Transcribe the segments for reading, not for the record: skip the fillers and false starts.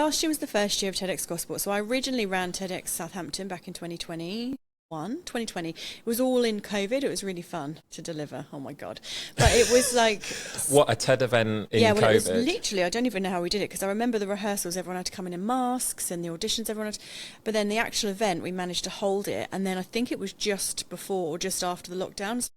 Last year was the first year of TEDxGosport. So I originally ran TEDx Southampton back in 2020. It was all in COVID. It was really fun to deliver. Oh my God. But it was like... What, a TED event in COVID? It was literally, I don't even know how we did it, because I remember the rehearsals, everyone had to come in masks, and the auditions, everyone had to, but then the actual event, we managed to hold it. And then I think it was just before or just after the lockdowns.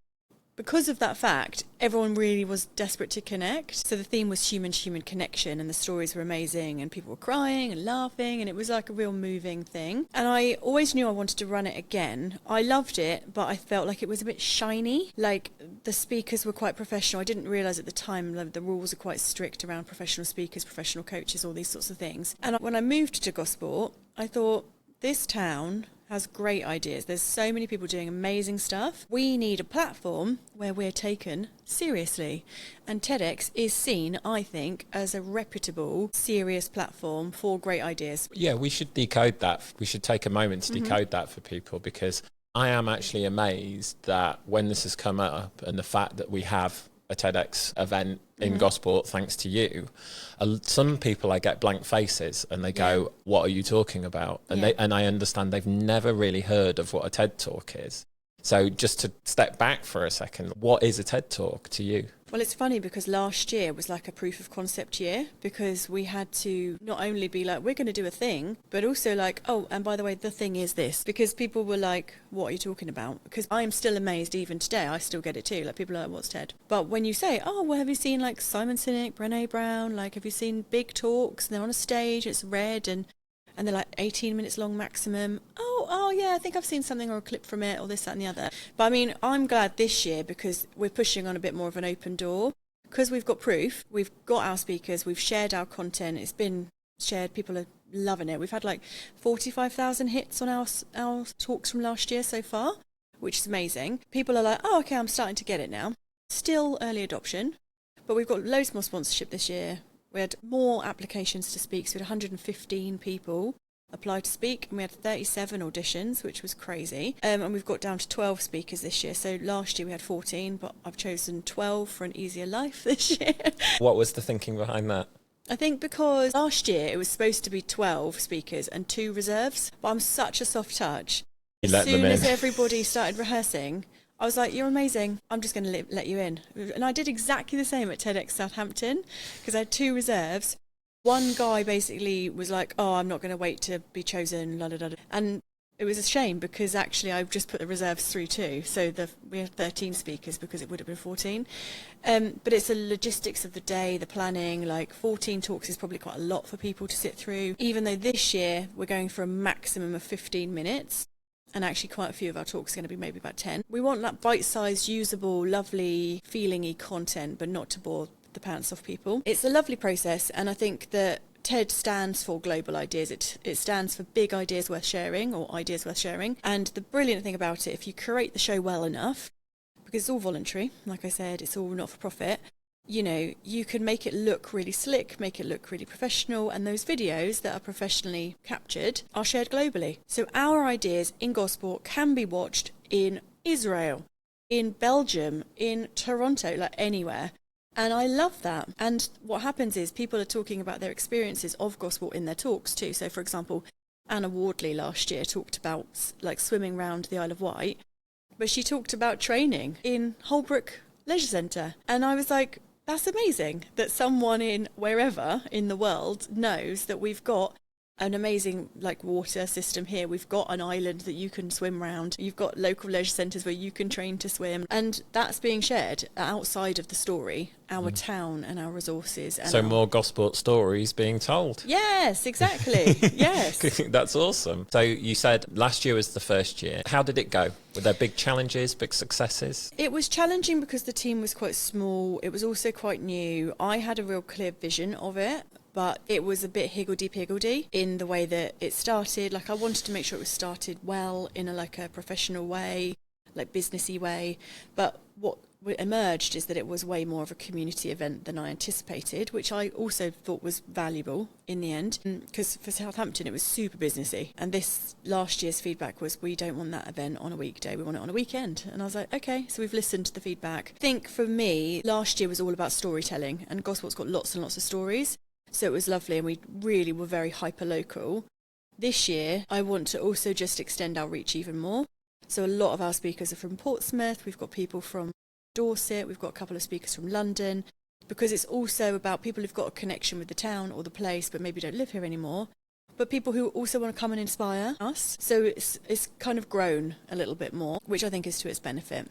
Because of that fact, everyone really was desperate to connect. So the theme was human-to-human connection, and the stories were amazing, and people were crying and laughing, and it was like a real moving thing. And I always knew I wanted to run it again. I loved it, but I felt like it was a bit shiny. Like, the speakers were quite professional. I didn't realise at the time the rules are quite strict around professional speakers, professional coaches, all these sorts of things. And when I moved to Gosport, I thought, this town has great ideas. There's so many people doing amazing stuff. We need a platform where we're taken seriously. And TEDx is seen, I think, as a reputable, serious platform for great ideas. Yeah, we should decode that. We should take a moment to decode that for people, because I am actually amazed that when this has come up, and the fact that we have a TEDx event in Gosport thanks to you, some people, I get blank faces and they go, what are you talking about? And I understand they've never really heard of what a TED Talk is. So just to step back for a second, what is a TED Talk to you? Well, it's funny because last year was like a proof of concept year, because we had to not only be like, we're going to do a thing, but also like, oh, and by the way, the thing is this, because people were like, what are you talking about? Because I am still amazed even today. I still get it too. Like, people are like, what's TED? But when you say, oh, well, have you seen like Simon Sinek, Brené Brown? Like, have you seen big talks? And they're on a stage, it's red, and they're like 18 minutes long maximum. Oh, yeah, I think I've seen something or a clip from it, or this, that and the other. But I mean, I'm glad this year, because we're pushing on a bit more of an open door, because we've got proof, we've got our speakers, we've shared our content, it's been shared, people are loving it. We've had like 45,000 hits on our talks from last year so far, which is amazing. People are like, oh, okay, I'm starting to get it now. Still early adoption, but we've got loads more sponsorship this year. We had more applications to speak, so we had 115 people apply to speak, and we had 37 auditions, which was crazy. And we've got down to 12 speakers this year. So last year we had 14, but I've chosen 12 for an easier life this year. What was the thinking behind that? I think because last year it was supposed to be 12 speakers and 2 reserves, but I'm such a soft touch. As soon as everybody started rehearsing, I was like, you're amazing, I'm just going to let you in. And I did exactly the same at TEDx Southampton, because I had 2 reserves. One guy basically was like, oh, I'm not going to wait to be chosen, la, la, la. And it was a shame, because actually I've just put the reserves through too. So we had 13 speakers, because it would have been 14. But it's the logistics of the day, the planning, like 14 talks is probably quite a lot for people to sit through. Even though this year we're going for a maximum of 15 minutes. And actually quite a few of our talks are going to be maybe about 10. We want that bite-sized, usable, lovely, feeling-y content, but not to bore the pants off people. It's a lovely process, and I think that TED stands for global ideas. It stands for big ideas worth sharing, or ideas worth sharing. And the brilliant thing about it, if you curate the show well enough, because it's all voluntary, like I said, it's all not for profit, you can make it look really slick, make it look really professional, and those videos that are professionally captured are shared globally. So our ideas in Gosport can be watched in Israel, in Belgium, in Toronto, like anywhere. And I love that. And what happens is people are talking about their experiences of Gosport in their talks too. So, for example, Anna Wardley last year talked about like swimming around the Isle of Wight, but she talked about training in Holbrook Leisure Centre. And I was like, that's amazing that someone in wherever in the world knows that we've got an amazing like water system here. We've got an island that you can swim around. You've got local leisure centres where you can train to swim. And that's being shared outside of the story, our town and our resources. And so more Gosport stories being told. Yes, exactly. Yes. That's awesome. So you said last year was the first year. How did it go? Were there big challenges, big successes? It was challenging because the team was quite small. It was also quite new. I had a real clear vision of it, but it was a bit higgledy-piggledy in the way that it started. Like, I wanted to make sure it was started well in a professional way, like businessy way. But what emerged is that it was way more of a community event than I anticipated, which I also thought was valuable in the end. Because for Southampton, it was super businessy. And this last year's feedback was, we don't want that event on a weekday, we want it on a weekend. And I was like, okay, so we've listened to the feedback. I think for me, last year was all about storytelling, and Gosport's got lots and lots of stories. So it was lovely, and we really were very hyper local. This year, I want to also just extend our reach even more. So a lot of our speakers are from Portsmouth. We've got people from Dorset. We've got a couple of speakers from London, because it's also about people who've got a connection with the town or the place, but maybe don't live here anymore. But people who also want to come and inspire us. So it's kind of grown a little bit more, which I think is to its benefit.